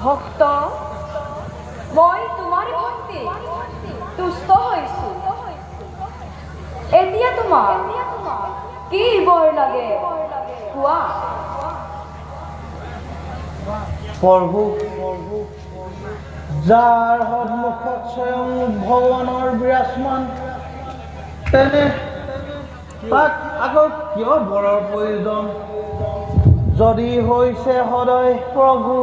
ভক্ত, মই তোমাৰ ভক্তি তুষ্ট হৈছো। এতিয়া তোমাক কি বৰ লাগে কোৱা। প্ৰভু, যাৰ সন্মুখত স্বয়ং ভগৱানৰ বিৰাজমান, তেনে তাক আকৌ কিয় বৰৰ প্ৰয়োজন? যদি হৈছে সদায় প্ৰভু,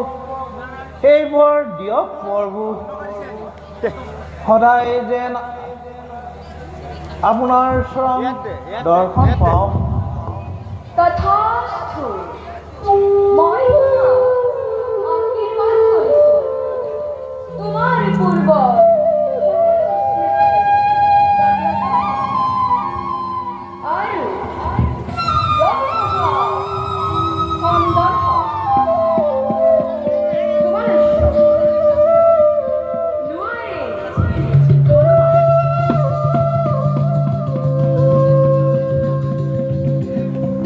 এইবোৰ দিয়ক প্ৰভু। সদায় যেন আপোনাৰ চৰণ দৰ্শন পাওঁ। তথাস্তু, মই আশীৰ্বাদ কৰিছো। তোমাৰ পূৰ্ব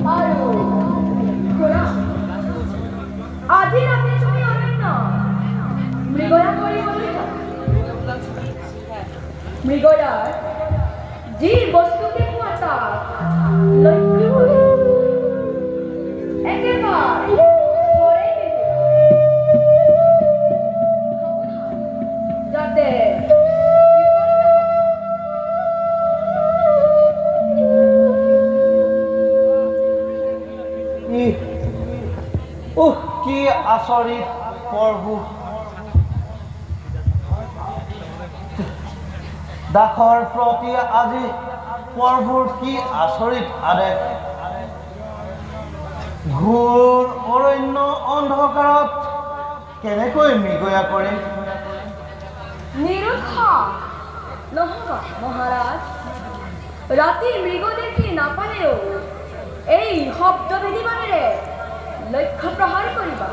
আৰু আজি ৰাতি তুমি অৰণ্য মৃগয়া কৰিবলৈ মৃগয়াৰ যি বস্তুকে পোৱা তাক লক্ষ্য কৰি একেবাৰে ঘৰে যাতে কি আচৰিত প্ৰভু! দাসৰ প্ৰতি আজি প্ৰভুৰ কি আচৰিত আদেশ! ঘোৰ অৰণ্য অন্ধকাৰত কেনেকৈ মৃগয়া কৰে? নিৰুৎসাহ নহ'ব মহাৰাজ। ৰাতি মৃগ দেখি নাপালেও এই শব্দভেদী বাণেৰে লক্ষ্য প্ৰহাৰ কৰিবা।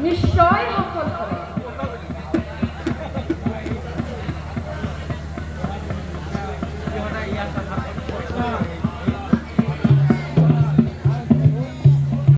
নিশ্চয়